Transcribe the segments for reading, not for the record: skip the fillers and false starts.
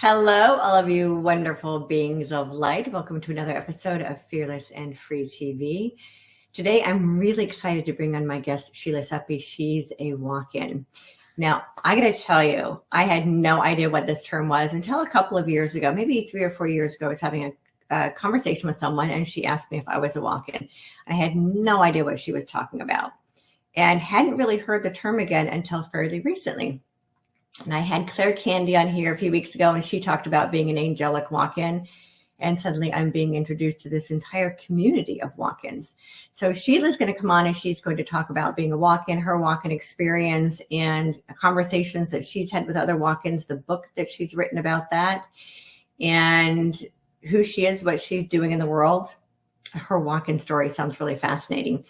Hello, all of you wonderful beings of light. Welcome to another episode of Fearless and Free TV. Today, I'm really excited to bring on my guest, Sheila Seppi. She's a walk-in. Now, I got to tell you, I had no idea what this term was until a couple of years ago, maybe 3 or 4 years ago. I was having a conversation with someone, and she asked me if I was a walk-in. I had no idea what she was talking about and hadn't really heard the term again until fairly recently. And I had Claire Candy on here a few weeks ago, and she talked about being an angelic walk-in. And suddenly I'm being introduced to this entire community of walk-ins. So Sheila's going to come on and she's going to talk about being a walk-in, her walk-in experience, and conversations that she's had with other walk-ins, the book that she's written about that, and who she is, what she's doing in the world. Her walk-in story sounds really fascinating.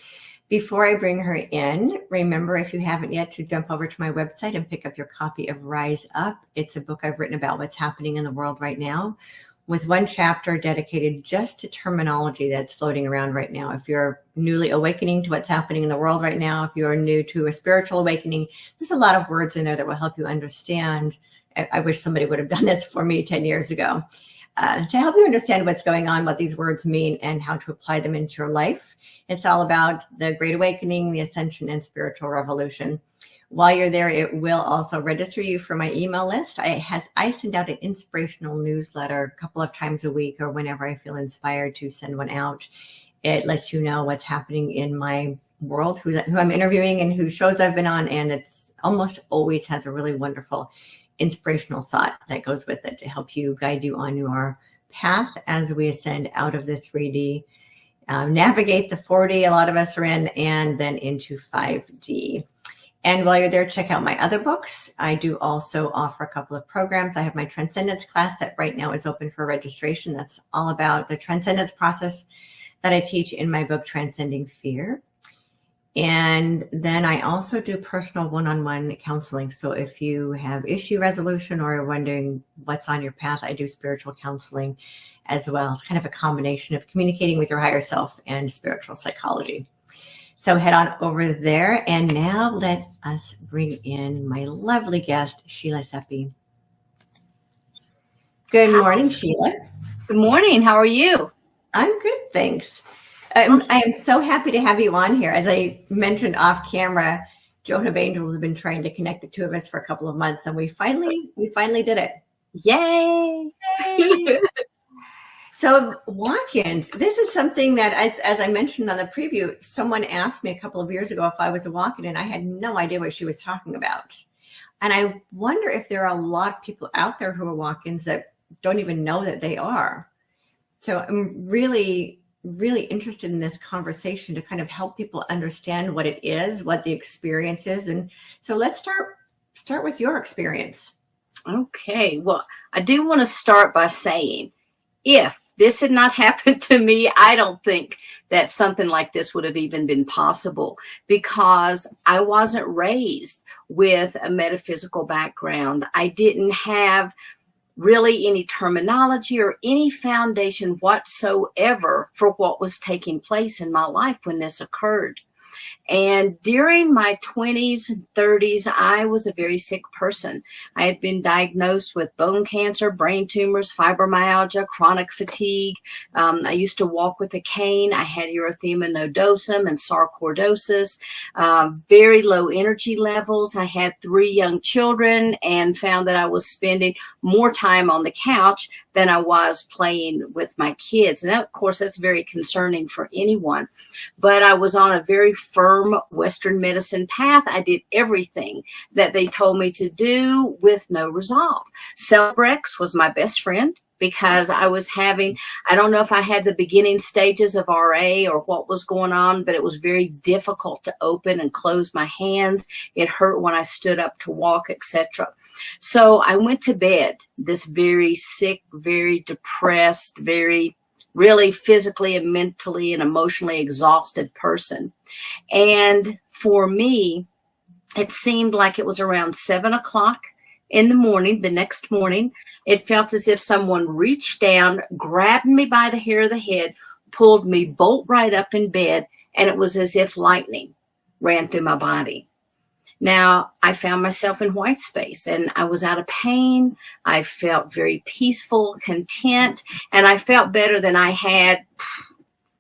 Before I bring her in, remember, if you haven't yet, to jump over to my website and pick up your copy of Rise Up. It's a book I've written about what's happening in the world right now, with one chapter dedicated just to terminology that's floating around right now. If you're newly awakening to what's happening in the world right now, if you're new to a spiritual awakening, there's a lot of words in there that will help you understand. I wish somebody would have done this for me 10 years ago. To help you understand what's going on, what these words mean, and how to apply them into your life. It's all about the Great Awakening, the Ascension, and Spiritual Revolution. While you're there, it will also register you for my email list. I send out an inspirational newsletter a couple of times a week, or whenever I feel inspired to send one out. It lets you know what's happening in my world, who I'm interviewing, and whose shows I've been on, and it's almost always has a really wonderful inspirational thought that goes with it to help you, guide you on your path as we ascend out of the 3D, navigate the 4D a lot of us are in, and then into 5D. And while you're there, check out my other books. I do also offer a couple of programs. I have my Transcendence class that right now is open for registration. That's all about the transcendence process that I teach in my book, Transcending Fear. And then I also do personal one-on-one counseling. So if you have issue resolution or are wondering what's on your path, I do spiritual counseling as well. It's kind of a combination of communicating with your higher self and spiritual psychology. So head on over there. And now let us bring in my lovely guest, Sheila Seppi. Good morning, Sheila. Good morning. How are you? I'm good, thanks. I am so happy to have you on here. As I mentioned off camera, Joan of Angels has been trying to connect the two of us for a couple of months, and we finally did it. Yay! Yay. So walk-ins, this is something that, as I mentioned on the preview, someone asked me a couple of years ago if I was a walk-in, and I had no idea what she was talking about. And I wonder if there are a lot of people out there who are walk-ins that don't even know that they are. So I'm really interested in this conversation to kind of help people understand what it is, what the experience is. And so let's start with your experience. Okay. Well, I do want to start by saying, if this had not happened to me, I don't think that something like this would have even been possible, because I wasn't raised with a metaphysical background. I didn't have really any terminology or any foundation whatsoever for what was taking place in my life when this occurred. And during my 20s and 30s, I was a very sick person. I had been diagnosed with bone cancer, brain tumors, fibromyalgia, chronic fatigue. I used to walk with a cane. I had erythema nodosum and sarcoidosis, very low energy levels. I had 3 young children and found that I was spending more time on the couch than I was playing with my kids. And that, of course, that's very concerning for anyone. But I was on a very firm Western medicine path. I did everything that they told me to do with no resolve. Celebrex was my best friend, because I was having, I don't know if I had the beginning stages of RA or what was going on, but it was very difficult to open and close my hands. It hurt when I stood up to walk, etc. So I went to bed, this very sick, very depressed, very really physically and mentally and emotionally exhausted person. And for me, it seemed like it was around 7 o'clock in the morning, the next morning. It felt as if someone reached down, grabbed me by the hair of the head, pulled me bolt right up in bed, and it was as if lightning ran through my body. Now, I found myself in white space, and I was out of pain. I felt very peaceful, content, and I felt better than I had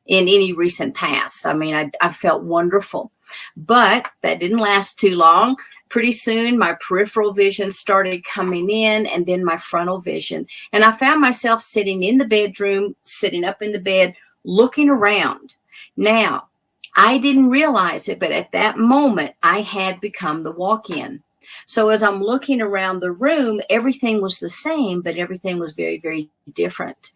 in any recent past. I mean, I felt wonderful, but that didn't last too long. Pretty soon, my peripheral vision started coming in, and then my frontal vision. And I found myself sitting in the bedroom, sitting up in the bed, looking around. Now, I didn't realize it, but at that moment, I had become the walk-in. So as I'm looking around the room, everything was the same, but everything was very, very different.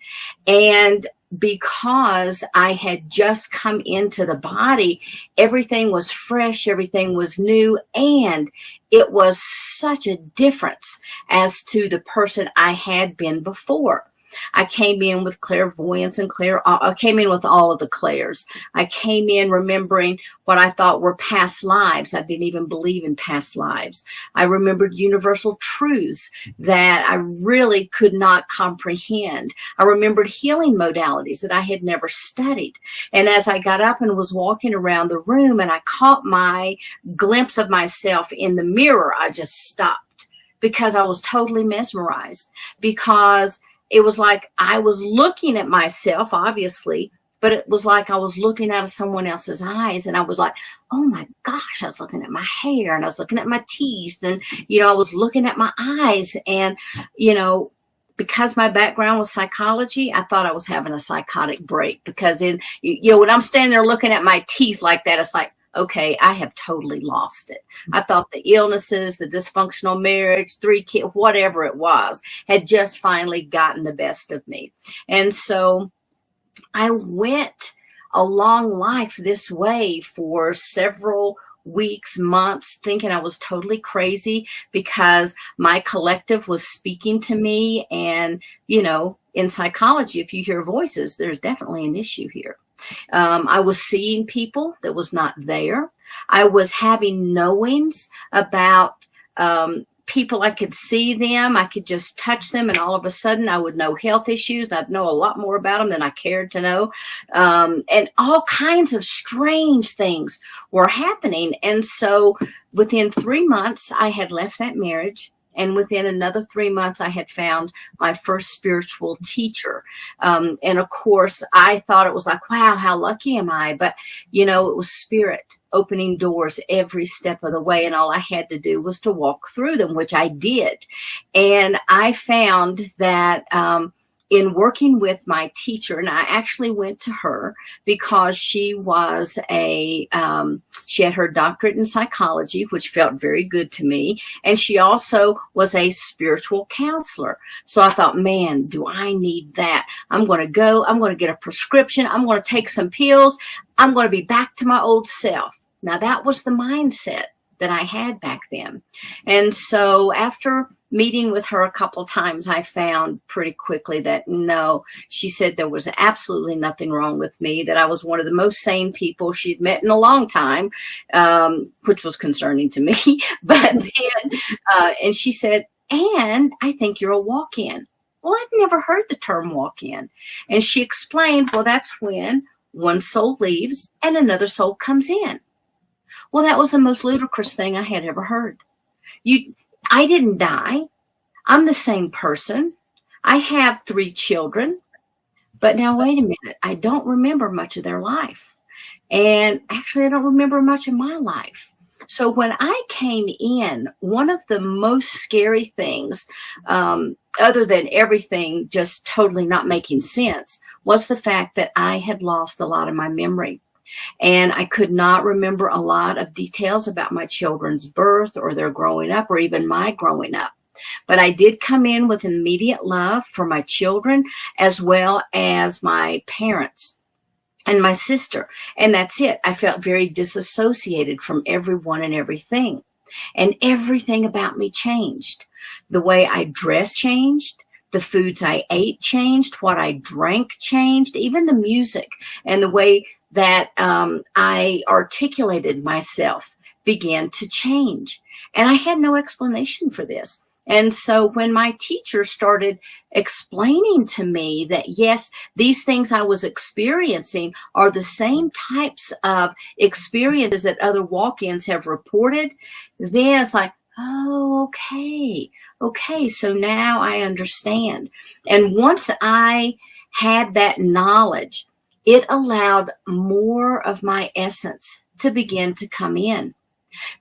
And because I had just come into the body, everything was fresh, everything was new, and it was such a difference as to the person I had been before. I came in with clairvoyance and I came in with all of the clairs. I came in remembering what I thought were past lives. I didn't even believe in past lives. I remembered universal truths that I really could not comprehend. I remembered healing modalities that I had never studied. And as I got up and was walking around the room and I caught my glimpse of myself in the mirror, I just stopped because I was totally mesmerized, because it was like I was looking at myself, obviously, but it was like I was looking out of someone else's eyes. And I was like, oh my gosh, I was looking at my hair and I was looking at my teeth and, I was looking at my eyes. And, because my background was psychology, I thought I was having a psychotic break, because when I'm standing there looking at my teeth like that, it's like, okay, I have totally lost it. I thought the illnesses, the dysfunctional marriage, 3 kids, whatever it was, had just finally gotten the best of me. And so I went along life this way for several weeks, months, thinking I was totally crazy because my collective was speaking to me. And, in psychology, if you hear voices, there's definitely an issue here. I was seeing people that was not there. I was having knowings about people. I could see them. I could just touch them. And all of a sudden I would know health issues. And I'd know a lot more about them than I cared to know. And all kinds of strange things were happening. And so within 3 months, I had left that marriage. And within another 3 months, I had found my first spiritual teacher. And of course, I thought it was like, wow, how lucky am I? But, it was spirit opening doors every step of the way. And all I had to do was to walk through them, which I did. And I found that in working with my teacher, and I actually went to her because she was she had her doctorate in psychology, which felt very good to me. And she also was a spiritual counselor. So I thought, man, do I need that? I'm going to go, I'm going to get a prescription. I'm going to take some pills. I'm going to be back to my old self. Now that was the mindset that I had back then. And so after meeting with her a couple of times, I found pretty quickly that no, she said there was absolutely nothing wrong with me, that I was one of the most sane people she'd met in a long time, which was concerning to me. But then, and she said, and I think you're a walk-in. Well, I'd never heard the term walk-in. And she explained, well, that's when one soul leaves and another soul comes in. Well, that was the most ludicrous thing I had ever heard. I didn't die. I'm the same person. I have 3 children. But now, wait a minute. I don't remember much of their life. And actually, I don't remember much of my life. So when I came in, one of the most scary things, other than everything just totally not making sense, was the fact that I had lost a lot of my memory. And I could not remember a lot of details about my children's birth or their growing up or even my growing up. But I did come in with immediate love for my children as well as my parents and my sister. And that's it. I felt very disassociated from everyone and everything. And everything about me changed. The way I dressed changed. The foods I ate changed. What I drank changed. Even the music and the way that I articulated myself began to change. And I had no explanation for this. And so when my teacher started explaining to me that, yes, these things I was experiencing are the same types of experiences that other walk-ins have reported, then it's like, oh, okay. Okay, so now I understand. And once I had that knowledge, it allowed more of my essence to begin to come in.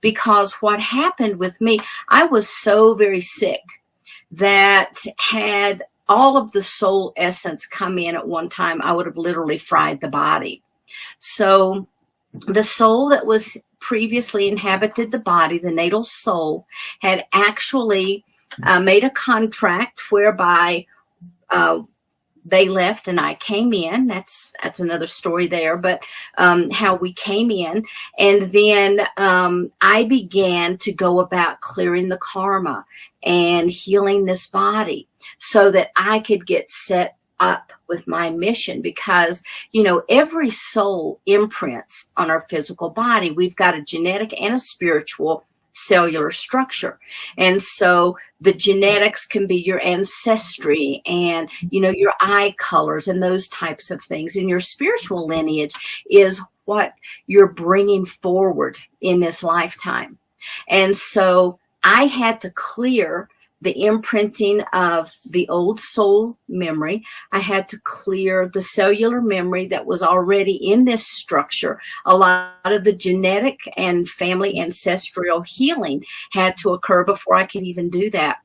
Because what happened with me, I was so very sick that had all of the soul essence come in at one time, I would have literally fried the body. So the soul that was previously inhabited the body, the natal soul, had actually made a contract whereby they left and I came in. That's another story there, but how we came in. And then I began to go about clearing the karma and healing this body so that I could get set up with my mission, because, you know, every soul imprints on our physical body. We've got a genetic and a spiritual cellular structure. And so the genetics can be your ancestry and, you know, your eye colors and those types of things. And your spiritual lineage is what you're bringing forward in this lifetime. And so I had to clear the imprinting of the old soul memory. I had to clear the cellular memory that was already in this structure. A lot of the genetic and family ancestral healing had to occur before I could even do that.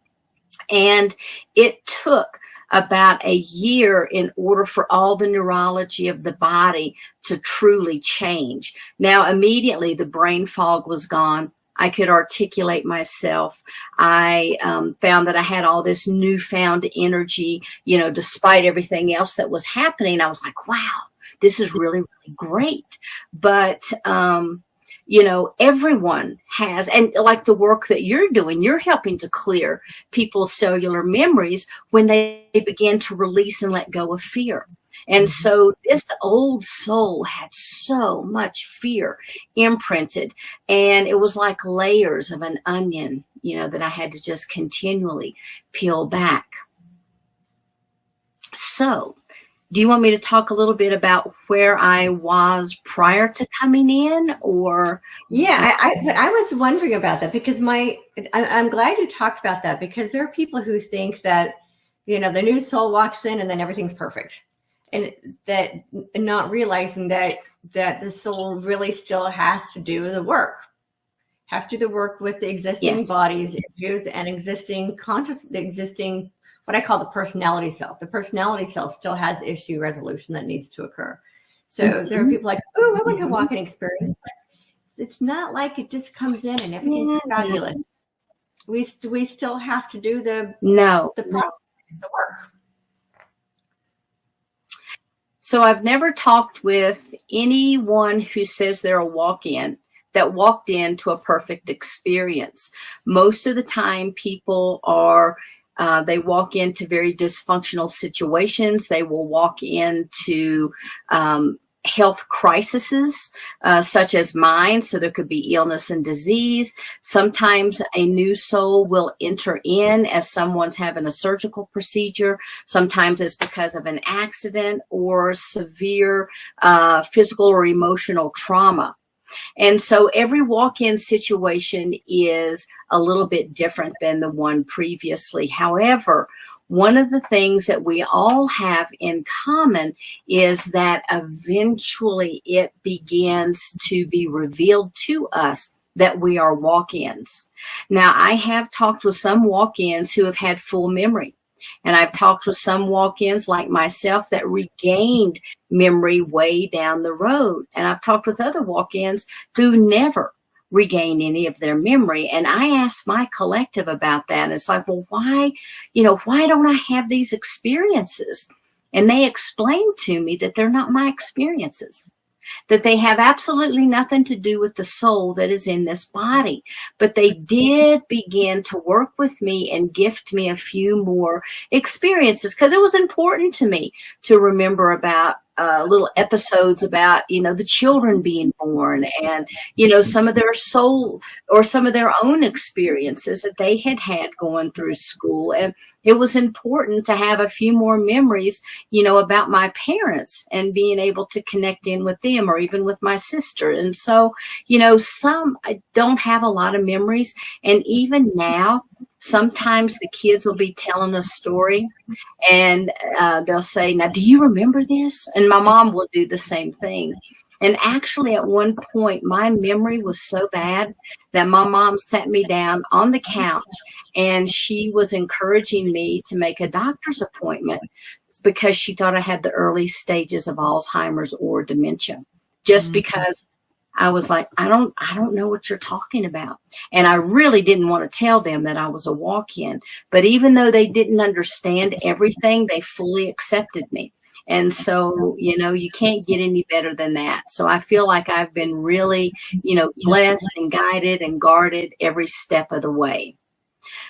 And it took about a year in order for all the neurology of the body to truly change. Now, immediately the brain fog was gone. I could articulate myself. I found that I had all this newfound energy, you know, despite everything else that was happening. I was like, wow, this is really, really great. But, you know, everyone has, and like the work that you're doing, you're helping to clear people's cellular memories when they begin to release and let go of fear. And so this old soul had so much fear imprinted, and it was like layers of an onion, you know, that I had to just continually peel back. So do you want me to talk a little bit about where I was prior to coming in, or? Yeah, I was wondering about that, because I'm glad you talked about that, because there are people who think that, you know, the new soul walks in and then everything's perfect. And that, not realizing that the soul really still has to do the work, with the existing bodies, issues, and existing what I call the personality self. The personality self still has issue resolution that needs to occur. So there are people like, oh, I want to walk an experience. It's not like it just comes in and everything's fabulous. We still have to do the work. So I've never talked with anyone who says they're a walk-in that walked into a perfect experience. Most of the time people are, they walk into very dysfunctional situations. They will walk into health crises, such as mine. So there could be illness and disease. Sometimes a new soul will enter in as someone's having a surgical procedure. Sometimes it's because of an accident or severe physical or emotional trauma. And so every walk-in situation is a little bit different than the one previously. However, one of the things that we all have in common is that eventually it begins to be revealed to us that we are walk-ins. Now, I have talked with some walk-ins who have had full memory. And I've talked with some walk-ins like myself that regained memory way down the road. And I've talked with other walk-ins who never regain any of their memory. And I asked my collective about that. And it's like, well, why don't I have these experiences? And they explained to me that they're not my experiences, that they have absolutely nothing to do with the soul that is in this body. But they did begin to work with me and gift me a few more experiences, because it was important to me to remember about little episodes about, the children being born and, some of their soul or some of their own experiences that they had going through school. And it was important to have a few more memories, about my parents and being able to connect in with them or even with my sister. And so, I don't have a lot of memories. And even now, sometimes the kids will be telling a story and they'll say, now, do you remember this? And my mom will do the same thing. And actually, at one point, my memory was so bad that my mom sat me down on the couch and she was encouraging me to make a doctor's appointment because she thought I had the early stages of Alzheimer's or dementia, just because I was like, I don't know what you're talking about. And I really didn't want to tell them that I was a walk-in. But even though they didn't understand everything, they fully accepted me. And so, you can't get any better than that. So I feel like I've been really, blessed and guided and guarded every step of the way.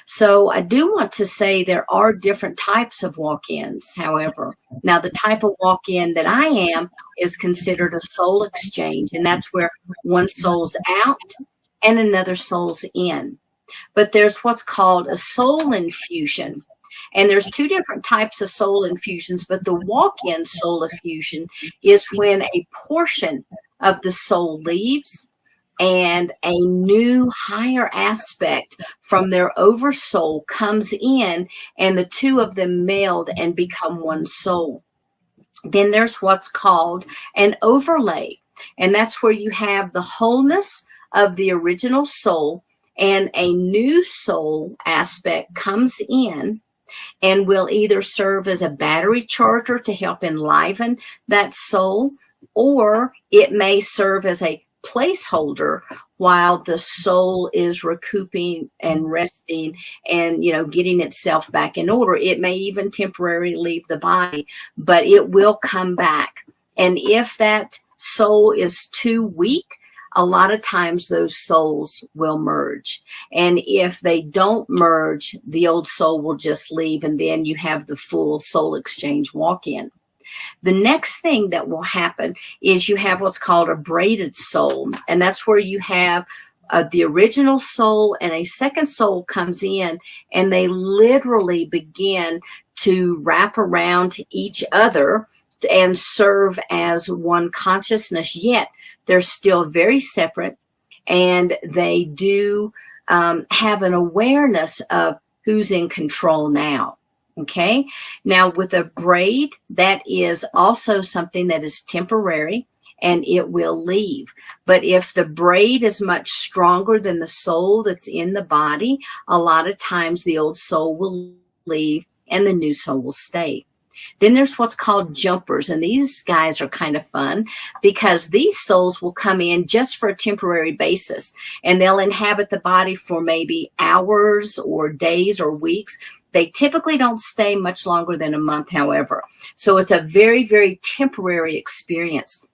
So I do want to say there are different types of walk-ins, however. Now, the type of walk-in that I am is considered a soul exchange, and that's where one soul's out and another soul's in. But there's what's called a soul infusion. And there's two different types of soul infusions, but the walk-in soul infusion is when a portion of the soul leaves and a new higher aspect from their oversoul comes in, and the two of them meld and become one soul. Then there's what's called an overlay, and that's where you have the wholeness of the original soul and a new soul aspect comes in and will either serve as a battery charger to help enliven that soul, or it may serve as a placeholder while the soul is recouping and resting and, getting itself back in order. It may even temporarily leave the body, but it will come back. And if that soul is too weak, a lot of times those souls will merge. And if they don't merge, the old soul will just leave, and then you have the full soul exchange walk-in. The next thing that will happen is you have what's called a braided soul, and that's where you have the original soul and a second soul comes in, and they literally begin to wrap around each other and serve as one consciousness, yet they're still very separate, and they do have an awareness of who's in control now. Okay. Now with a braid, that is also something that is temporary and it will leave. But if the braid is much stronger than the soul that's in the body, a lot of times the old soul will leave and the new soul will stay. Then there's what's called jumpers, and these guys are kind of fun because these souls will come in just for a temporary basis, and they'll inhabit the body for maybe hours or days or weeks. They typically don't stay much longer than a month, however. So it's a very, very temporary experience.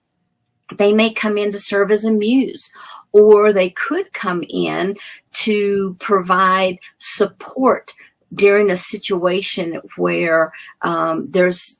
They may come in to serve as a muse, or they could come in to provide support during a situation where there's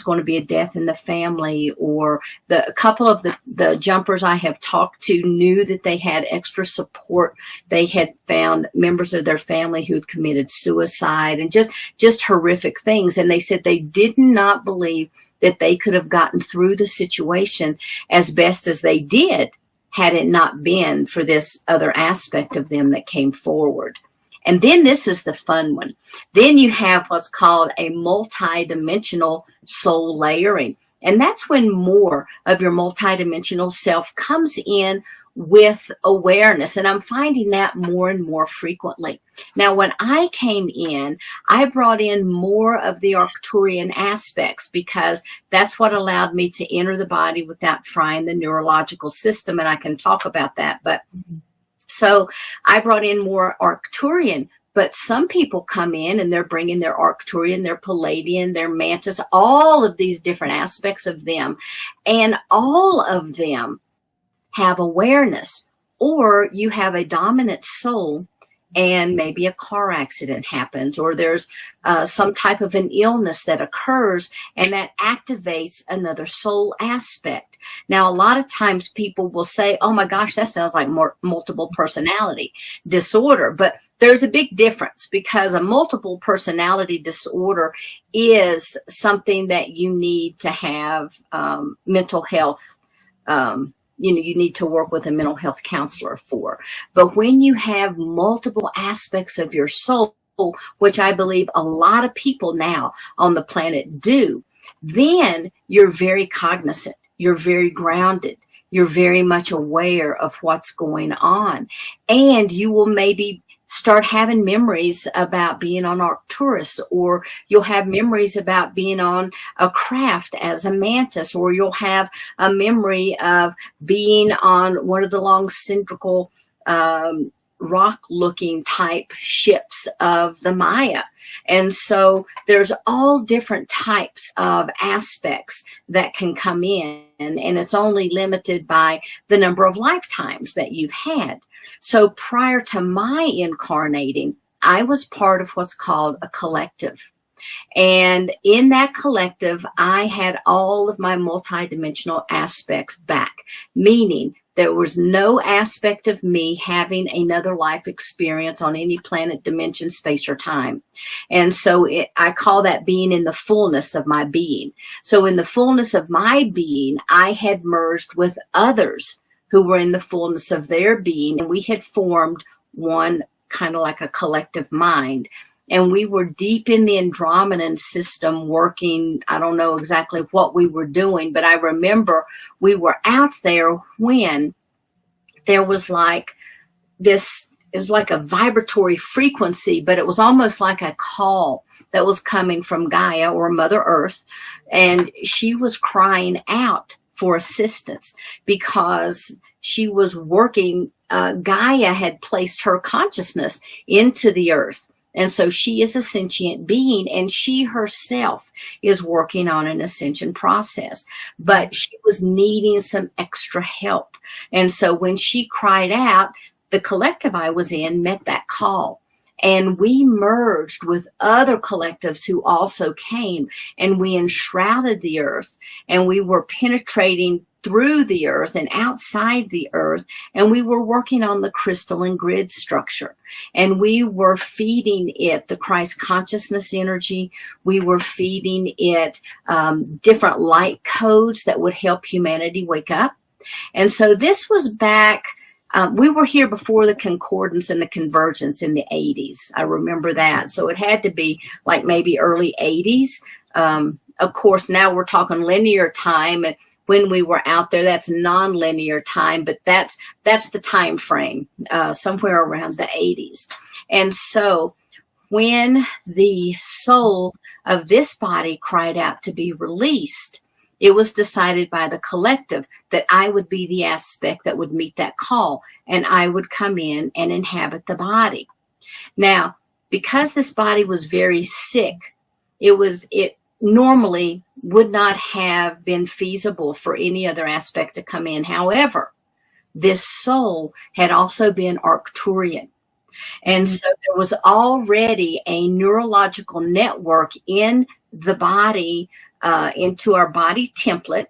going to be a death in the family, or a couple of the jumpers I have talked to knew that they had extra support. They had found members of their family who'd committed suicide and just horrific things. And they said they did not believe that they could have gotten through the situation as best as they did had it not been for this other aspect of them that came forward. And then this is the fun one. Then you have what's called a multidimensional soul layering. And that's when more of your multidimensional self comes in with awareness. And I'm finding that more and more frequently. Now, when I came in, I brought in more of the Arcturian aspects because that's what allowed me to enter the body without frying the neurological system. And I can talk about that. But so I brought in more Arcturian, but some people come in and they're bringing their Arcturian, their Palladian, their Mantis, all of these different aspects of them. And all of them have awareness. Or you have a dominant soul and maybe a car accident happens, or there's some type of an illness that occurs, and that activates another soul aspect. Now, a lot of times people will say, oh my gosh, that sounds like multiple personality disorder. But there's a big difference, because a multiple personality disorder is something that you need to have mental health. You need to work with a mental health counselor for. But when you have multiple aspects of your soul, which I believe a lot of people now on the planet do, then you're very cognizant, you're very grounded, you're very much aware of what's going on. And you will maybe start having memories about being on Arcturus, or you'll have memories about being on a craft as a mantis, or you'll have a memory of being on one of the long cylindrical rock-looking type ships of the Maya. And so there's all different types of aspects that can come in, and it's only limited by the number of lifetimes that you've had. So prior to my incarnating, I was part of what's called a collective. And in that collective, I had all of my multidimensional aspects back, meaning there was no aspect of me having another life experience on any planet, dimension, space, or time. And so I call that being in the fullness of my being. So in the fullness of my being, I had merged with others who were in the fullness of their being, and we had formed one kind of like a collective mind. And we were deep in the Andromedan system working. I don't know exactly what we were doing, but I remember we were out there when there was like this, it was like a vibratory frequency, but it was almost like a call that was coming from Gaia, or Mother Earth. And she was crying out for assistance because she was working. Gaia had placed her consciousness into the earth. And so she is a sentient being, and she herself is working on an ascension process. But she was needing some extra help. And so when she cried out, the collective I was in met that call. And we merged with other collectives who also came, and we enshrouded the earth, and we were penetrating through the earth and outside the earth, and we were working on the crystalline grid structure, and we were feeding it the Christ consciousness energy. We were feeding it different light codes that would help humanity wake up. And so this was back, we were here before the concordance and the convergence in the 80s. I remember that. So it had to be like maybe early 80s. Of course, now we're talking linear time, and when we were out there, that's non-linear time, but that's the time frame, somewhere around the 80s. And so when the soul of this body cried out to be released, it was decided by the collective that I would be the aspect that would meet that call, and I would come in and inhabit the body. Now, because this body was very sick, it normally would not have been feasible for any other aspect to come in. However, this soul had also been Arcturian. And so there was already a neurological network in the body, into our body template.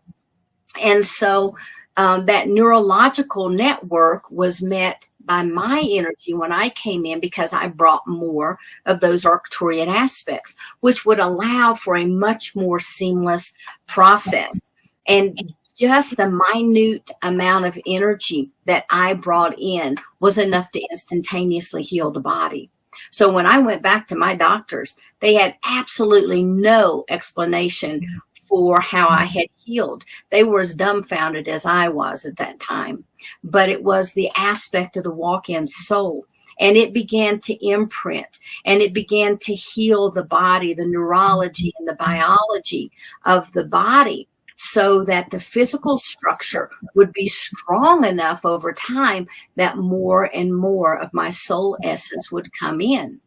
And so that neurological network was met by my energy when I came in, because I brought more of those Arcturian aspects, which would allow for a much more seamless process. And just the minute amount of energy that I brought in was enough to instantaneously heal the body. So when I went back to my doctors, they had absolutely no explanation for how I had healed. They were as dumbfounded as I was at that time. But it was the aspect of the walk-in soul. And it began to imprint, and it began to heal the body, the neurology and the biology of the body, so that the physical structure would be strong enough over time that more and more of my soul essence would come in.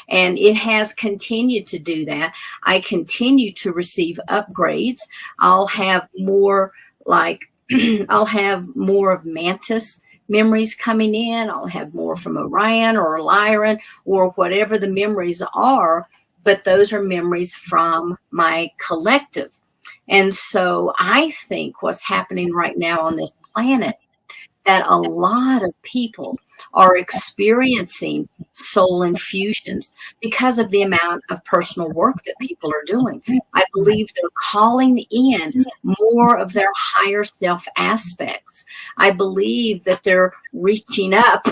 And it has continued to do that. I continue to receive upgrades. I'll have more like, I'll have more of mantis memories coming in. I'll have more from Orion or Lyran or whatever the memories are, but those are memories from my collective. And so I think what's happening right now on this planet, that a lot of people are experiencing soul infusions because of the amount of personal work that people are doing. I believe they're calling in more of their higher self aspects. I believe that they're reaching up,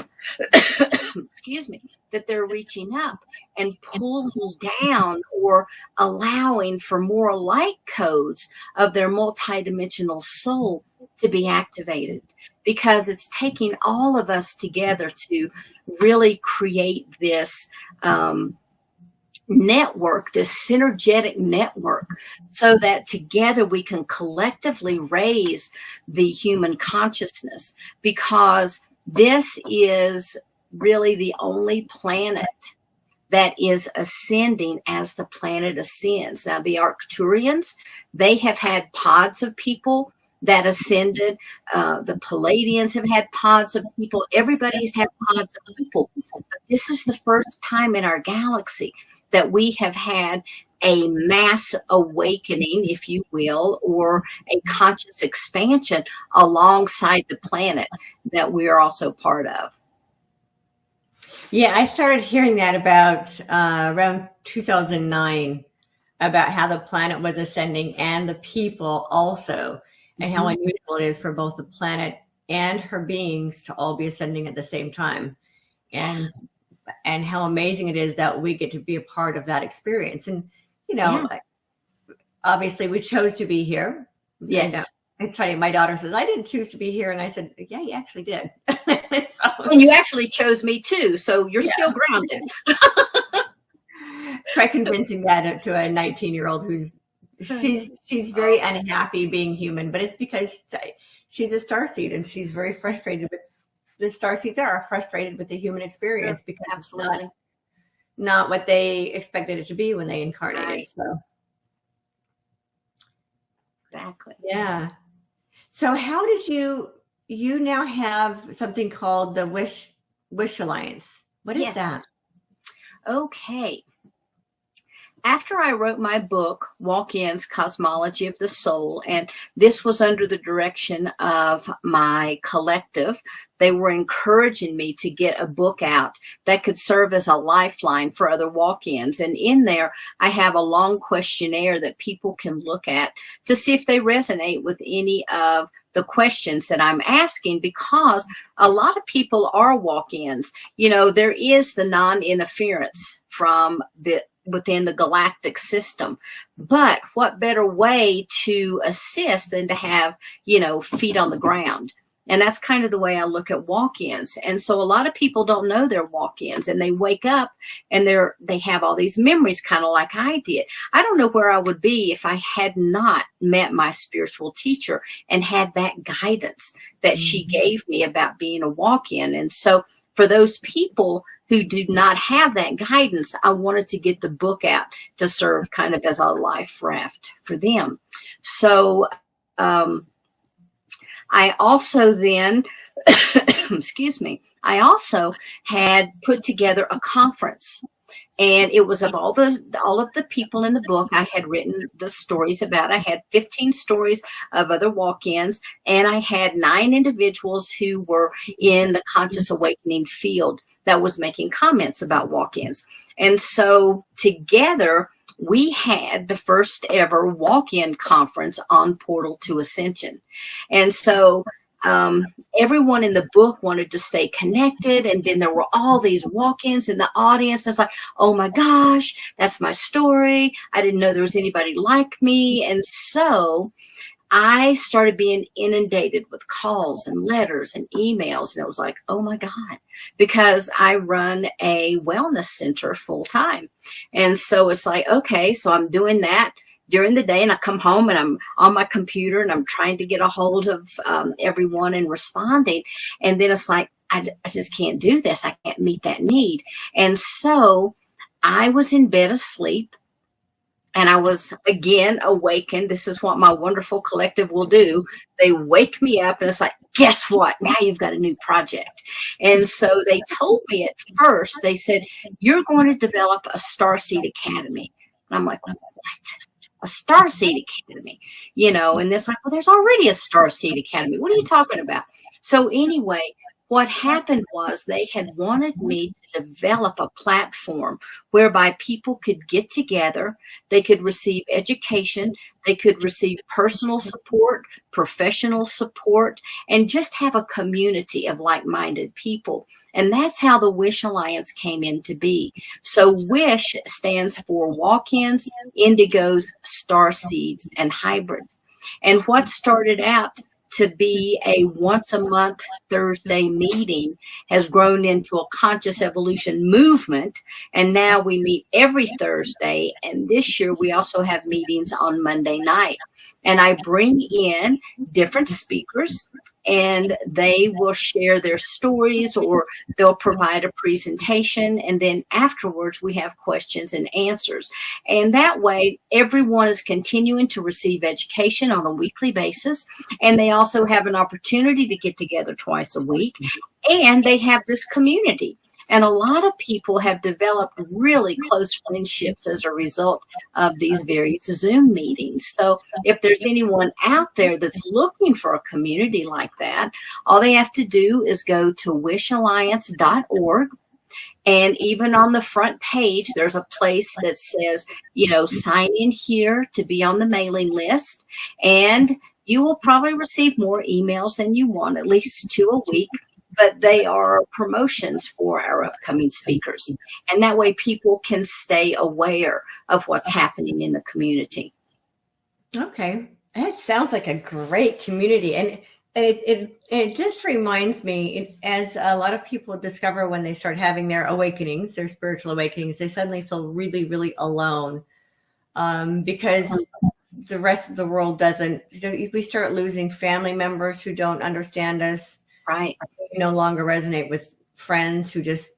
excuse me, that they're reaching up and pulling down or allowing for more light codes of their multidimensional soul to be activated, because it's taking all of us together to really create this network, this synergetic network, so that together we can collectively raise the human consciousness, because this is really the only planet that is ascending as the planet ascends. Now, the Arcturians, they have had pods of people that ascended. The Palladians have had pods of people. Everybody's had pods of people. But this is the first time in our galaxy that we have had a mass awakening, if you will, or a conscious expansion alongside the planet that we are also part of. Yeah, I started hearing that about around 2009, about how the planet was ascending and the people also, and how unusual it is for both the planet and her beings to all be ascending at the same time, and how amazing it is that we get to be a part of that experience. And obviously we chose to be here. Yes. And, it's funny, my daughter says, I didn't choose to be here. And I said, yeah, you actually did. And you actually chose me too. So you're still grounded. Try convincing that to a 19-year-old she's very unhappy being human, but it's because she's a starseed and she's very frustrated with the starseeds are frustrated with the human experience because absolutely it's not what they expected it to be when they incarnated. Right. So exactly. Yeah. So how did you now have something called the W.I.S.H Alliance? What is that? Okay. After I wrote my book, Walkins, Cosmology of the Soul, and this was under the direction of my collective, they were encouraging me to get a book out that could serve as a lifeline for other walk-ins. And in there, I have a long questionnaire that people can look at to see if they resonate with any of the questions that I'm asking, because a lot of people are walk-ins. There is the non-interference from within the galactic system, but what better way to assist than to have, feet on the ground? And that's kind of the way I look at walk-ins. And so a lot of people don't know they're walk-ins, and they wake up and they have all these memories, kind of like I did. I don't know where I would be if I had not met my spiritual teacher and had that guidance that she gave me about being a walk-in. And so for those people who do not have that guidance, I wanted to get the book out to serve kind of as a life raft for them. So, I also then, excuse me, I also had put together a conference, and it was of all of the people in the book I had written the stories about. I had 15 stories of other walk-ins, and I had 9 individuals who were in the conscious awakening field that was making comments about walk-ins. And so together, we had the first ever walk-in conference on Portal to Ascension. And so everyone in the book wanted to stay connected. And then there were all these walk-ins in the audience. It's like, oh my gosh, that's my story. I didn't know there was anybody like me. And so I started being inundated with calls and letters and emails. And it was like, oh my God, because I run a wellness center full time. And so it's like, okay, so I'm doing that during the day, and I come home and I'm on my computer and I'm trying to get a hold of everyone and responding. And then it's like, I just can't do this. I can't meet that need. And so I was in bed asleep. And I was again awakened. This is what my wonderful collective will do. They wake me up and it's like, guess what? Now you've got a new project. And so they told me at first, they said, you're going to develop a Starseed Academy. And I'm like, what? A Starseed Academy? You know, and it's like, well, there's already a Starseed Academy. What are you talking about? So anyway, what happened was they had wanted me to develop a platform whereby people could get together, they could receive education, they could receive personal support, professional support, and just have a community of like-minded people. And that's how the W.I.S.H Alliance came into be. So W.I.S.H stands for Walkins, Indigos, Starseeds, and Hybrids. And what started out to be a once-a-month Thursday meeting has grown into a conscious evolution movement. And now we meet every Thursday. And this year we also have meetings on Monday night. And I bring in different speakers, and they will share their stories or they'll provide a presentation. And then afterwards, we have questions and answers. And that way, everyone is continuing to receive education on a weekly basis. And they also have an opportunity to get together twice a week. And they have this community. And a lot of people have developed really close friendships as a result of these various Zoom meetings. So if there's anyone out there that's looking for a community like that, all they have to do is go to wishalliance.org. And even on the front page, there's a place that says, you know, sign in here to be on the mailing list. And you will probably receive more emails than you want, at least 2 a week. But they are promotions for our upcoming speakers. And that way people can stay aware of what's happening in the community. Okay. That sounds like a great community. And it just reminds me, as a lot of people discover when they start having their awakenings, their spiritual awakenings, they suddenly feel really, really alone because the rest of the world doesn't. We start losing family members who don't understand us. Right. We no longer resonate with friends who just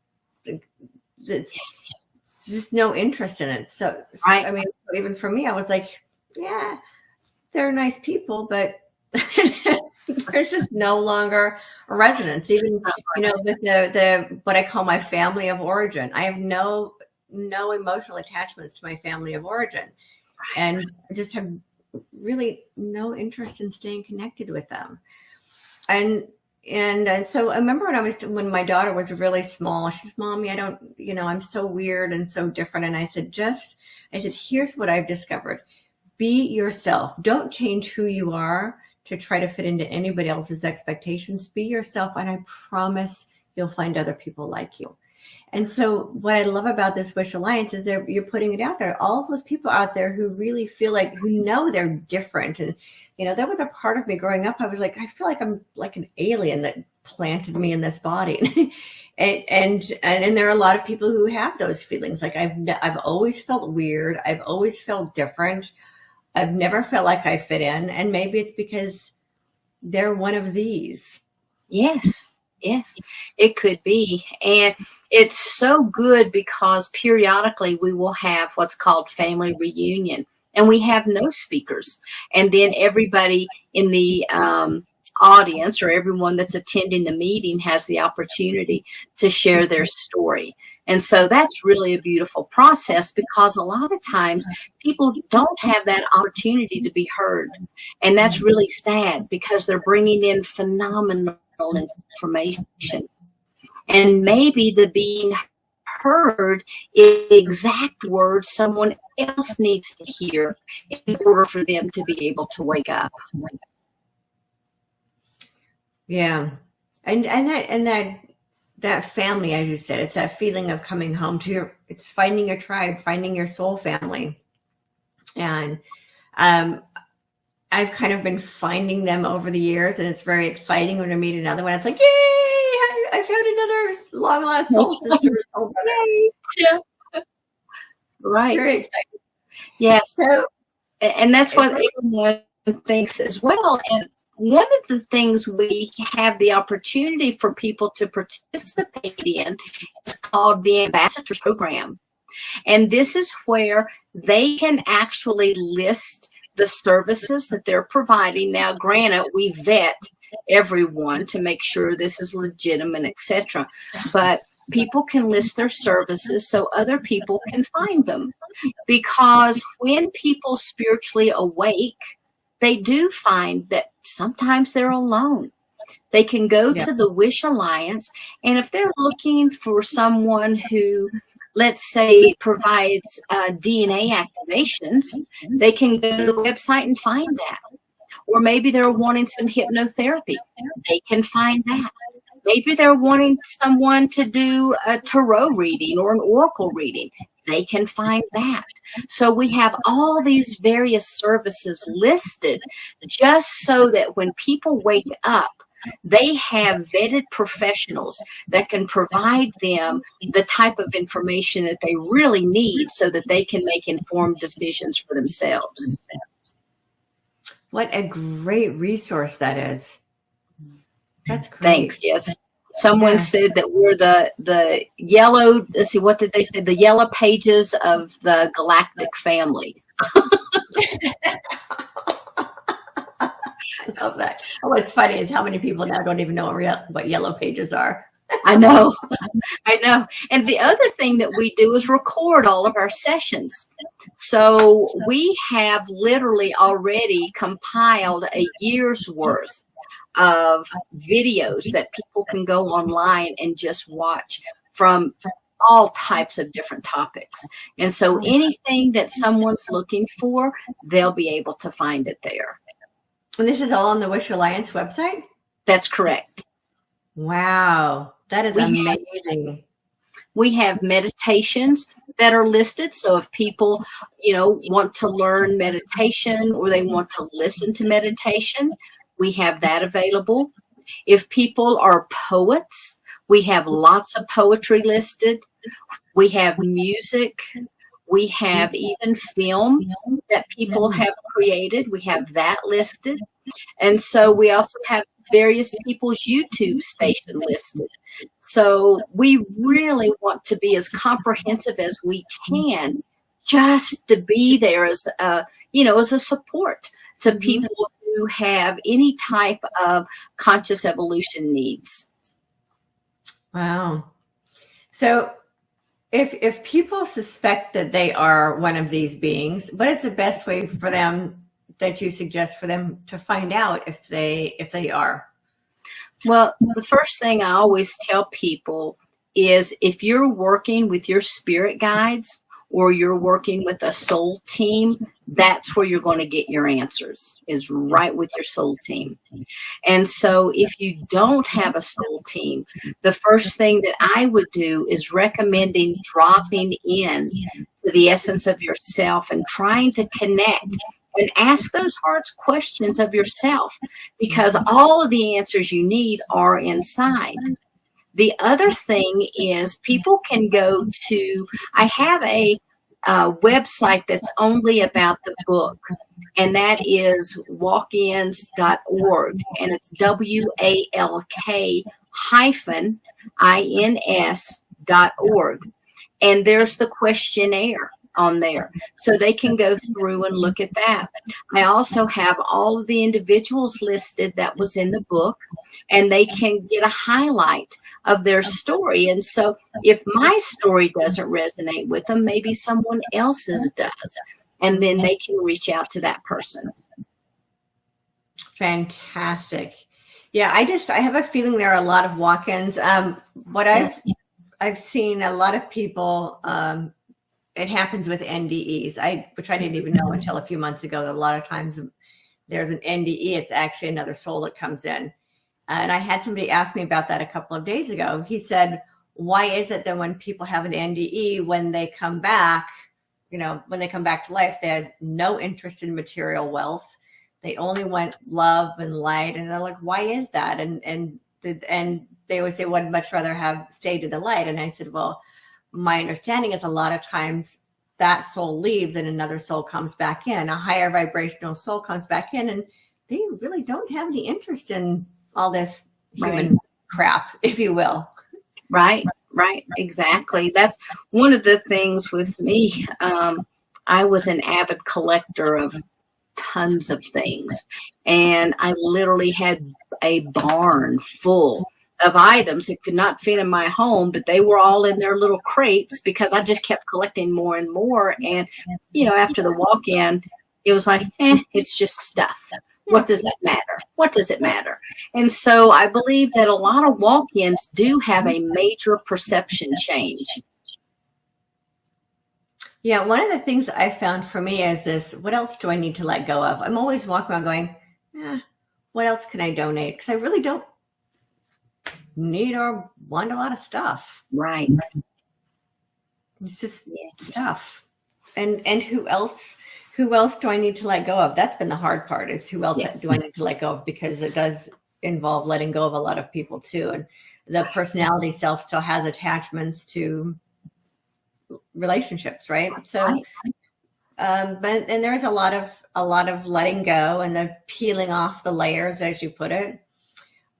no interest in it. So right. I mean, even for me, I was like, yeah, they're nice people, but there's just no longer a resonance. Even, you know, with the what I call my family of origin, I have no emotional attachments to my family of origin, and I just have really no interest in staying connected with them. And so I remember when my daughter was really small, she's, Mommy, I'm so weird and so different. And I said, here's what I've discovered. Be yourself. Don't change who you are to try to fit into anybody else's expectations. Be yourself. And I promise you'll find other people like you. And so what I love about this W.I.S.H Alliance is you're putting it out there. All of those people out there who really feel like, who know they're different. And, you know, that was a part of me growing up. I was like, I feel like I'm like an alien that planted me in this body. and there are a lot of people who have those feelings. Like I've always felt weird. I've always felt different. I've never felt like I fit in. And maybe it's because they're one of these. Yes. Yes, it could be. And it's so good because periodically we will have what's called family reunion, and we have no speakers. And then everybody in the audience or everyone that's attending the meeting has the opportunity to share their story. And so that's really a beautiful process because a lot of times people don't have that opportunity to be heard. And that's really sad because they're bringing in phenomenal information, and maybe the being heard is the exact words someone else needs to hear in order for them to be able to wake up. Yeah, and that family, as you said, it's that feeling of coming home to it's finding your tribe, finding your soul family, and I've kind of been finding them over the years, and it's very exciting when I meet another one. It's like, yay, I found another long lost soul sister. Soul Yay. Yeah. Right. Very exciting. Yes. So, and that's what everyone thinks as well. And one of the things we have the opportunity for people to participate in is called the Ambassadors Program. And this is where they can actually list the services that they're providing. Now, granted, we vet everyone to make sure this is legitimate, etc. But people can list their services so other people can find them. Because when people spiritually awake, they do find that sometimes they're alone. They can go to the W.I.S.H Alliance, and if they're looking for someone who, let's say, provides DNA activations, they can go to the website and find that. Or maybe they're wanting some hypnotherapy. They can find that. Maybe they're wanting someone to do a tarot reading or an oracle reading. They can find that. So we have all these various services listed just so that when people wake up, they have vetted professionals that can provide them the type of information that they really need so that they can make informed decisions for themselves. What a great resource that is. That's great. Thanks. Yes. Someone said that we're the yellow, let's see, what did they say? The yellow pages of the galactic family. I love that. What's funny is how many people now don't even know what yellow pages are. I know. I know. And the other thing that we do is record all of our sessions. So we have literally already compiled a year's worth of videos that people can go online and just watch from all types of different topics. And so anything that someone's looking for, they'll be able to find it there. And this is all on the W.I.S.H Alliance website? That's correct. Wow. That is amazing. We have meditations that are listed. So if people, want to learn meditation or they want to listen to meditation, we have that available. If people are poets, we have lots of poetry listed. We have music. We have even film that people have created. We have that listed. And so we also have various people's YouTube station listed. So we really want to be as comprehensive as we can, just to be there as as a support to people who have any type of conscious evolution needs. Wow. So if people suspect that they are one of these beings, what is the best way for them that you suggest for them to find out if they are? Well, the first thing I always tell people is if you're working with your spirit guides or you're working with a soul team, that's where you're going to get your answers, is right with your soul team. And so if you don't have a soul team, the first thing that I would do is recommending dropping in to the essence of yourself and trying to connect and ask those hard questions of yourself, because all of the answers you need are inside. The other thing is people can go to, I have a website that's only about the book, and that is walkins.org, and it's WALK-INS.org. And there's the questionnaire on there, so they can go through and look at that. I also have all of the individuals listed that was in the book, and they can get a highlight of their story. And so if my story doesn't resonate with them, maybe someone else's does, and then they can reach out to that person. Fantastic. Yeah, I have a feeling there are a lot of walk-ins. I've seen a lot of people, it happens with NDEs, which I didn't even know until a few months ago, that a lot of times there's an NDE, it's actually another soul that comes in. And I had somebody ask me about that a couple of days ago. He said, why is it that when people have an NDE, when they come back, when they come back to life, they had no interest in material wealth. They only want love and light. And they're like, why is that? And they would say, well, I'd much rather have stayed in the light. And I said, well, my understanding is a lot of times that soul leaves and another soul comes back in. A higher vibrational soul comes back in, and they really don't have any interest in all this human crap, if you will. Right. right. Exactly. That's one of the things with me. I was an avid collector of tons of things, and I literally had a barn full of items that could not fit in my home, but they were all in their little crates because I just kept collecting more and more. And, you know, after the walk-in, it was like, it's just stuff. What does that matter? What does it matter? And so I believe that a lot of walk-ins do have a major perception change. Yeah, one of the things I found for me is this, what else do I need to let go of? I'm always walking around going, what else can I donate? Because I really don't need or want a lot of stuff. Right. It's just stuff. And who else do I need to let go of? That's been the hard part, is who else do I need to let go of, because it does involve letting go of a lot of people too. And the personality self still has attachments to relationships, right? So but there's a lot of letting go and the peeling off the layers, as you put it.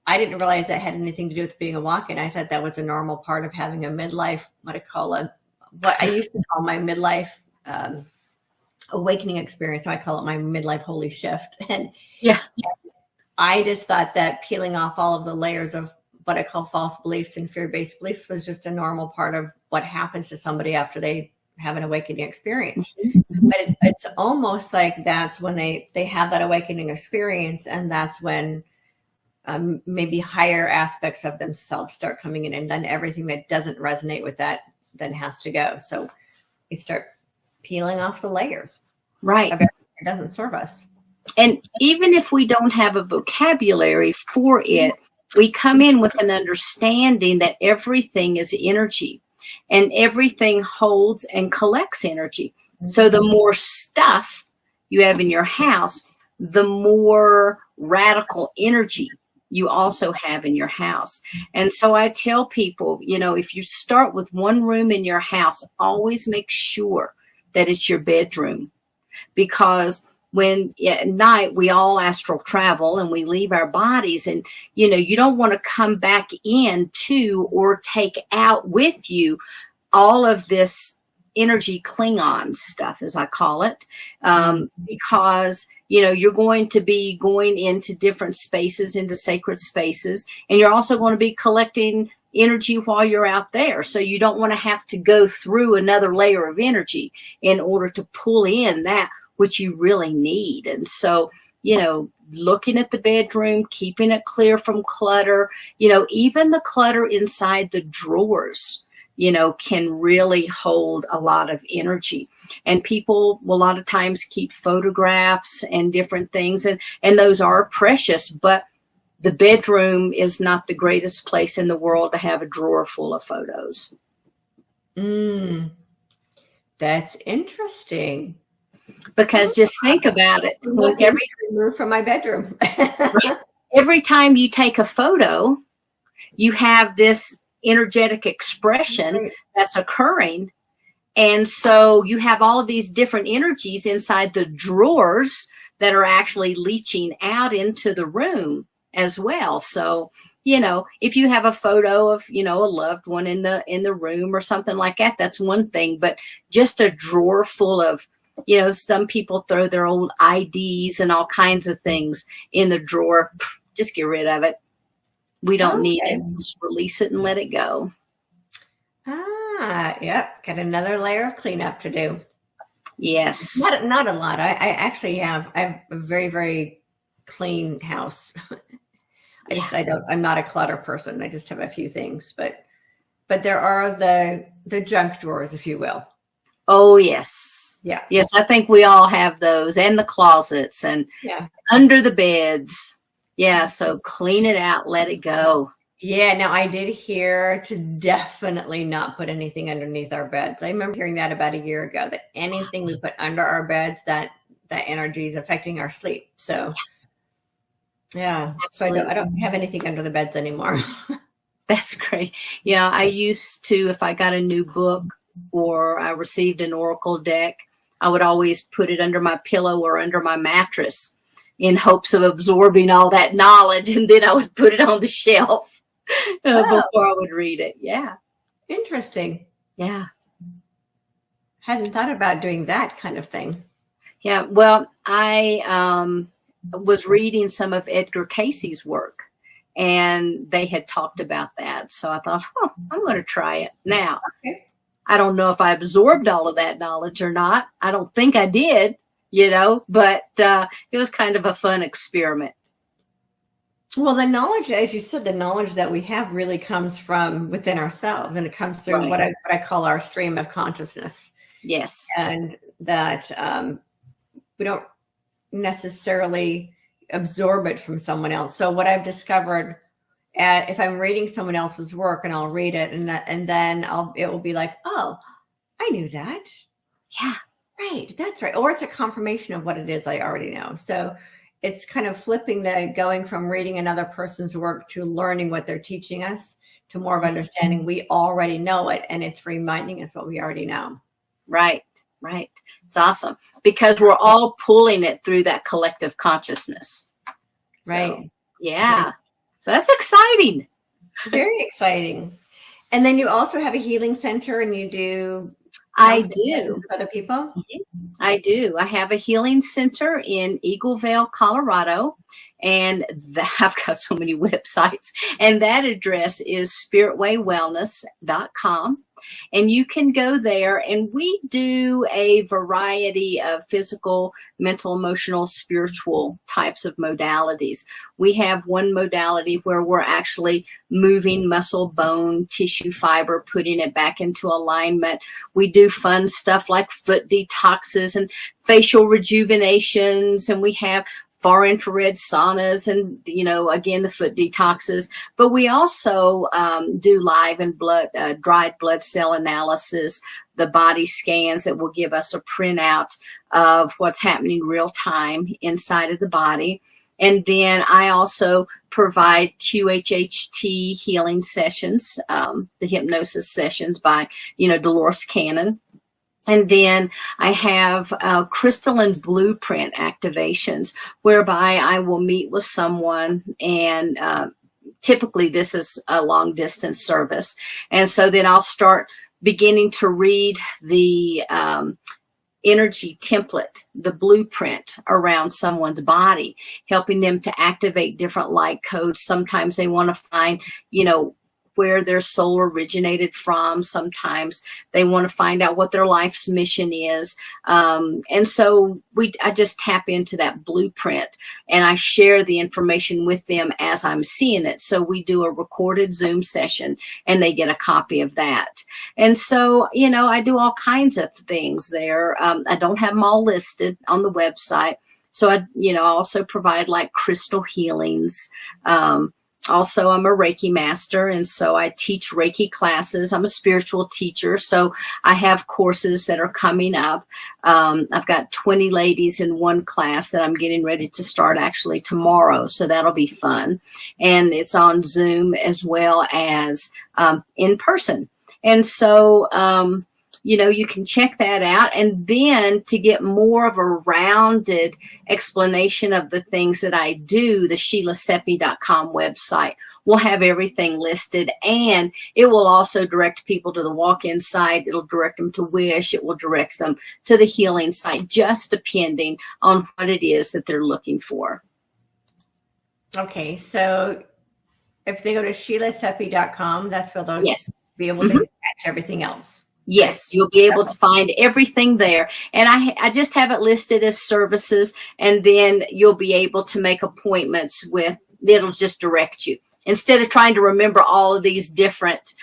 I didn't realize that had anything to do with being a walk-in. I thought that was a normal part of having a midlife, what I used to call my midlife awakening experience. So I call it my midlife holy shift. And I just thought that peeling off all of the layers of what I call false beliefs and fear-based beliefs was just a normal part of what happens to somebody after they have an awakening experience. But it's almost like that's when they have that awakening experience, and that's when maybe higher aspects of themselves start coming in, and then everything that doesn't resonate with that then has to go. So we start peeling off the layers. Right. It doesn't serve us. And even if we don't have a vocabulary for it, we come in with an understanding that everything is energy and everything holds and collects energy. So the more stuff you have in your house, the more radical energy you also have in your house. And so I tell people, you know, if you start with one room in your house, always make sure that it's your bedroom, because when at night we all astral travel and we leave our bodies, and, you know, you don't want to come back into or take out with you all of this energy Klingon stuff, as I call it, because, you know, you're going to be going into different spaces, into sacred spaces, and you're also going to be collecting energy while you're out there. So you don't want to have to go through another layer of energy in order to pull in that which you really need. And so, you know, looking at the bedroom, keeping it clear from clutter, you know, even the clutter inside the drawers, you know, can really hold a lot of energy. And people will a lot of times keep photographs and different things, and those are precious, but the bedroom is not the greatest place in the world to have a drawer full of photos. That's interesting. Because just think about it. Move from my bedroom. Every time you take a photo, you have this energetic expression that's occurring. And so you have all of these different energies inside the drawers that are actually leaching out into the room as well. So, you know, if you have a photo of, you know, a loved one in the room or something like that, that's one thing. But just a drawer full of, you know, some people throw their old IDs and all kinds of things in the drawer. Just get rid of it. We don't need it. Just release it and let it go. Yep. Got another layer of cleanup to do. Yes. Not a lot. I actually have a very, very clean house. I'm not a clutter person. I just have a few things, but there are the junk drawers, if you will. Oh, yes. Yeah. Yes, I think we all have those, and the closets and under the beds. Yeah, so clean it out, let it go. Yeah, now I did hear to definitely not put anything underneath our beds. I remember hearing that about a year ago, that anything we put under our beds, that energy is affecting our sleep. So, yeah. Absolutely. So I don't have anything under the beds anymore. That's great. Yeah, I used to, if I got a new book or I received an oracle deck, I would always put it under my pillow or under my mattress in hopes of absorbing all that knowledge. And then I would put it on the shelf before I would read it. Yeah. Interesting. Yeah. Hadn't thought about doing that kind of thing. Yeah. Well, I was reading some of Edgar Casey's work, and they had talked about that. So I thought, oh, I'm going to try it. Now, Okay. I don't know if I absorbed all of that knowledge or not. I don't think I did, but it was kind of a fun experiment. Well, the knowledge, as you said, the knowledge that we have really comes from within ourselves, and it comes through Right. what I call our stream of consciousness, Yes. and that we don't necessarily absorb it from someone else. So what I've discovered, if I'm reading someone else's work, and I'll read it, and then it will be like, oh, I knew that. Yeah. Right, that's right. Or it's a confirmation of what it is I already know. So it's kind of flipping going from reading another person's work to learning what they're teaching us to more of understanding we already know it, and it's reminding us what we already know. Right. Right. It's awesome because we're all pulling it through that collective consciousness. Right. So, yeah. Right. So that's exciting. Very exciting. And then you also have a healing center, and you do. I do. With other people? I do. I have a healing center in Eagleville, Colorado, and I've got so many websites. And that address is spiritwaywellness.com. And you can go there, and we do a variety of physical, mental, emotional, spiritual types of modalities. We have one modality where we're actually moving muscle, bone, tissue, fiber, putting it back into alignment. We do fun stuff like foot detoxes and facial rejuvenations, and we have far infrared saunas and, again, the foot detoxes. But we also do live and dried blood cell analysis, the body scans that will give us a printout of what's happening real time inside of the body. And then I also provide QHHT healing sessions, the hypnosis sessions by, Dolores Cannon. And then I have crystalline blueprint activations whereby I will meet with someone, and typically this is a long distance service. And so then I'll start beginning to read the energy template, the blueprint around someone's body, helping them to activate different light codes. Sometimes they want to find, where their soul originated from. Sometimes they want to find out what their life's mission is. And so I just tap into that blueprint, and I share the information with them as I'm seeing it. So we do a recorded Zoom session, and they get a copy of that. And so, I do all kinds of things there. I don't have them all listed on the website. So I also provide like crystal healings. Also, I'm a Reiki master, and so I teach Reiki classes. I'm a spiritual teacher, so I have courses that are coming up. I've got 20 ladies in one class that I'm getting ready to start actually tomorrow, so that'll be fun. And it's on Zoom as well as in person. And so, you can check that out. And then to get more of a rounded explanation of the things that I do, the SheilaSeppi.com website will have everything listed, and it will also direct people to the walk-in site. It'll direct them to W.I.S.H. It will direct them to the healing site, just depending on what it is that they're looking for. Okay, so if they go to SheilaSeppi.com, that's where they'll be able to catch everything else. Yes, you'll be able to find everything there. And I just have it listed as services, and then you'll be able to make appointments it'll just direct you. Instead of trying to remember all of these different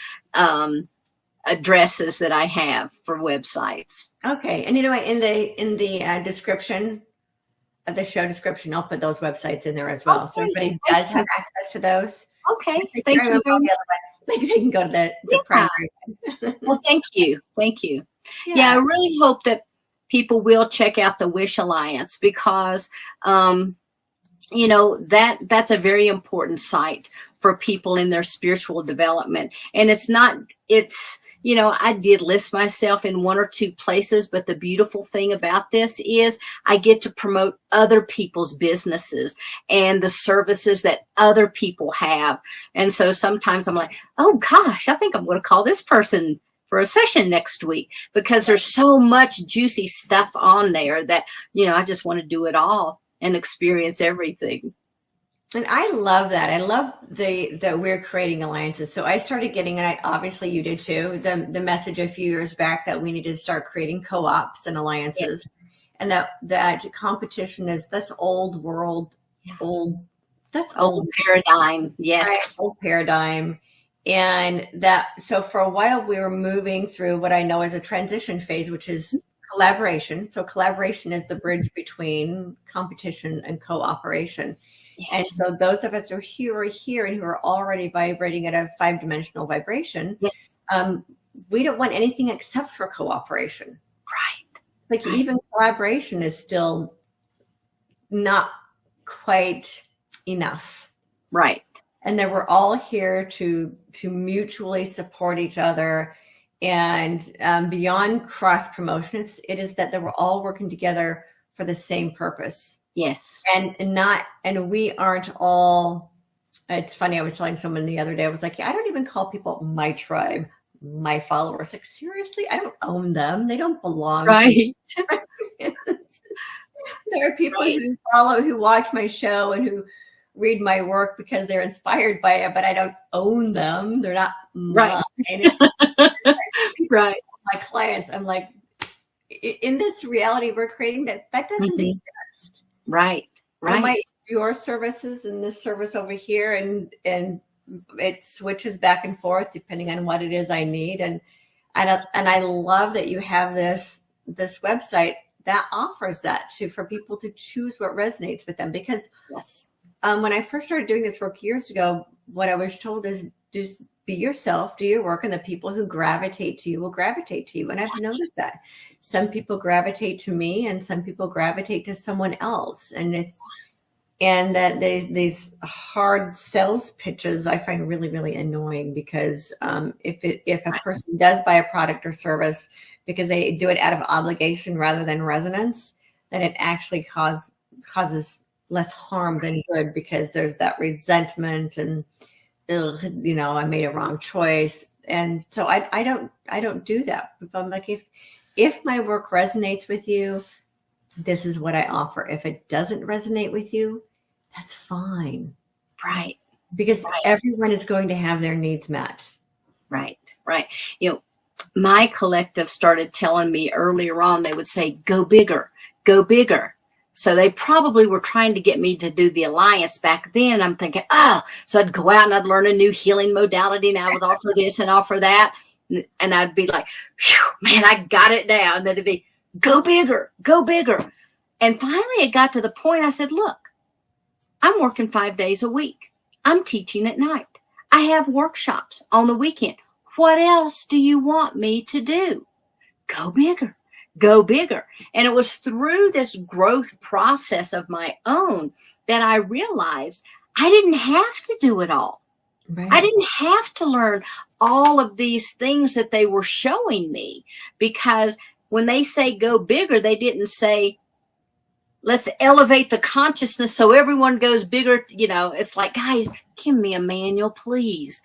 addresses that I have for websites. Okay. And in the description of the show description, I'll put those websites in there as well. Okay. So everybody does have access to those. Okay. Thank you. They can go to the primary. Well, thank you. Thank you. Yeah, I really hope that people will check out the W.I.S.H Alliance, because, that's a very important site for people in their spiritual development. And it's I did list myself in one or two places, but the beautiful thing about this is I get to promote other people's businesses and the services that other people have. And so sometimes I'm like, oh gosh, I think I'm going to call this person for a session next week, because there's so much juicy stuff on there that, I just want to do it all and experience everything. And I love that. I love that we're creating alliances. So I started getting, and obviously you did too, the message a few years back that we needed to start creating co-ops and alliances. Yes. And that competition that's old world, that's old paradigm. Yes. Right? Old paradigm. And so for a while we were moving through what I know as a transition phase, which is collaboration. So collaboration is the bridge between competition and cooperation. Yes. And so those of us who are here and who are already vibrating at a 5-dimensional vibration, yes, we don't want anything except for cooperation. Right. Like even collaboration is still not quite enough. Right. And that we're all here to mutually support each other. And beyond cross promotion, it is that we're all working together for the same purpose. Yes. And we aren't all, it's funny, I was telling someone the other day, I was like, I don't even call people my tribe, my followers. Like, seriously, I don't own them. They don't belong right. to me. There are people who watch my show and who read my work because they're inspired by it, but I don't own them. They're not right. Right. My clients, I'm like, in this reality we're creating, that doesn't exist. Right. I might use your services and this service over here, and it switches back and forth depending on what it is I need. And I love that you have this website that offers that for people to choose what resonates with them. Because yes. When I first started doing this work years ago, what I was told is just be yourself, do your work, and the people who gravitate to you will gravitate to you. And I've noticed that some people gravitate to me and some people gravitate to someone else. And that these hard sales pitches I find really, really annoying, because if a person does buy a product or service because they do it out of obligation rather than resonance, then it actually causes less harm than good, because there's that resentment and I made a wrong choice. And so I don't do that. I'm like, if my work resonates with you, this is what I offer. If it doesn't resonate with you, that's fine. Right. Because everyone is going to have their needs met. Right. My collective started telling me earlier on, they would say, go bigger, go bigger. So they probably were trying to get me to do the alliance back then. I'm thinking, so I'd go out and I'd learn a new healing modality, and I would offer this and offer that. And I'd be like, man, I got it now. And then it'd be, go bigger, go bigger. And finally it got to the point I said, look, I'm working 5 days a week. I'm teaching at night. I have workshops on the weekend. What else do you want me to do? Go bigger. Go bigger. And it was through this growth process of my own that I realized I didn't have to do it all. Right. I didn't have to learn all of these things that they were showing me, because when they say go bigger, they didn't say, let's elevate the consciousness so everyone goes bigger. It's like, guys, give me a manual, please.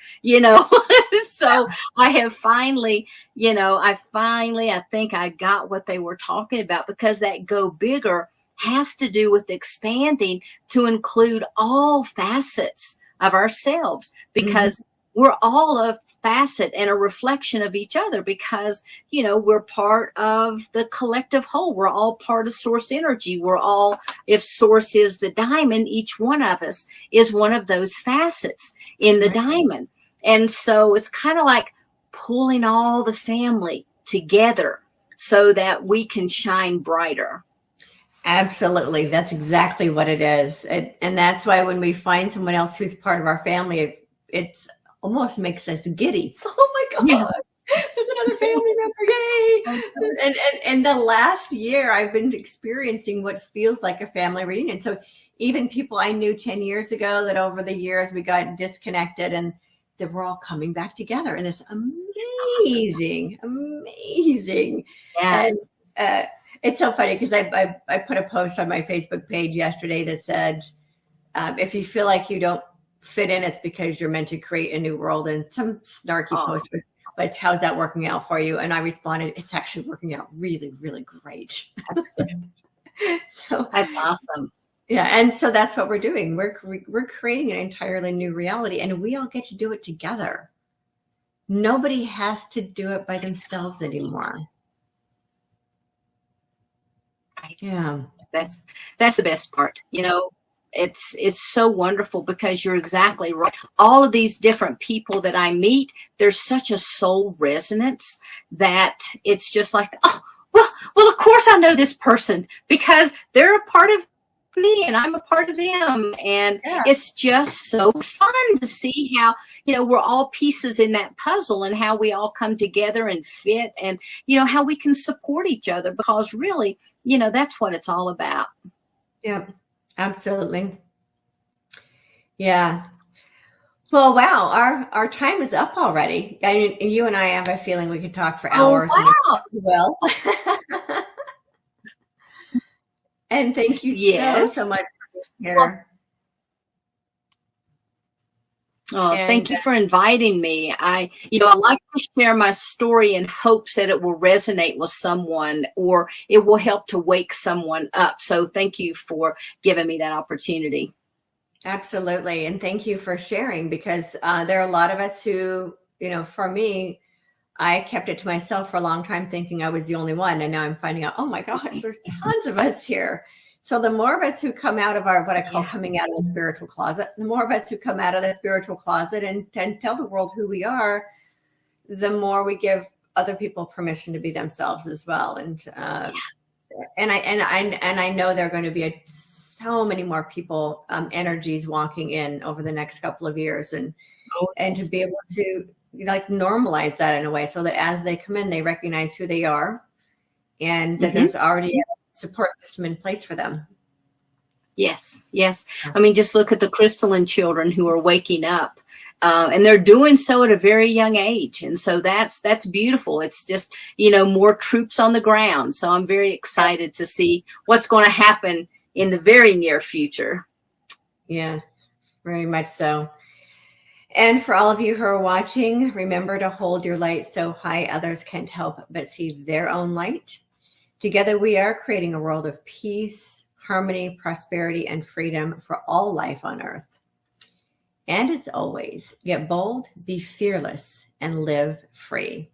So I have finally, I think I got what they were talking about, because that go bigger has to do with expanding to include all facets of ourselves, because we're all a facet and a reflection of each other, because, we're part of the collective whole. We're all part of source energy. We're all, if source is the diamond, each one of us is one of those facets in the diamond. And so it's kind of like pulling all the family together so that we can shine brighter. Absolutely. That's exactly what it is. And that's why when we find someone else who's part of our family, it's almost makes us giddy. Oh my God. Yeah. There's another family member. Yay. And the last year I've been experiencing what feels like a family reunion. So even people I knew 10 years ago that over the years we got disconnected, and that we're all coming back together in this amazing. Yeah. And it's so funny because I put a post on my Facebook page yesterday that said, if you feel like you don't fit in, it's because you're meant to create a new world. And some snarky post was, how's that working out for you? And I responded, it's actually working out really, really great. That's good. So that's awesome. Yeah, and so that's what we're doing. We're creating an entirely new reality, and we all get to do it together. Nobody has to do it by themselves anymore. Right. Yeah, that's the best part. You know, it's so wonderful because you're exactly right. All of these different people that I meet, there's such a soul resonance that it's just like, oh, well, of course I know this person because they're a part of me and I'm a part of them. And it's just so fun to see how, you know, we're all pieces in that puzzle and how we all come together and fit and, you know, how we can support each other because really, you know, that's what it's all about. Yeah, absolutely. Yeah. Well, wow, our time is up already. And you and I have a feeling we could talk for hours. Oh, wow. Well. And thank you so much for being here. Thank you for inviting me. I like to share my story in hopes that it will resonate with someone or it will help to wake someone up. So thank you for giving me that opportunity. Absolutely. And thank you for sharing because there are a lot of us who, you know, for me, I kept it to myself for a long time thinking I was the only one. And now I'm finding out, oh my gosh, there's tons of us here. So the more of us who come out of what I call coming out of the spiritual closet, the more of us who come out of the spiritual closet and tell the world who we are, the more we give other people permission to be themselves as well. And I know there are going to be so many more people, energies walking in over the next couple of years, and to be able to like normalize that in a way so that as they come in, they recognize who they are and that there's already a support system in place for them. Yes. I mean, just look at the crystalline children who are waking up and they're doing so at a very young age. And so that's beautiful. It's just, you know, more troops on the ground. So I'm very excited to see what's going to happen in the very near future. Yes, very much so. And for all of you who are watching, remember to hold your light so high others can't help but see their own light. Together we are creating a world of peace, harmony, prosperity, and freedom for all life on earth. And as always, get bold, be fearless, and live free.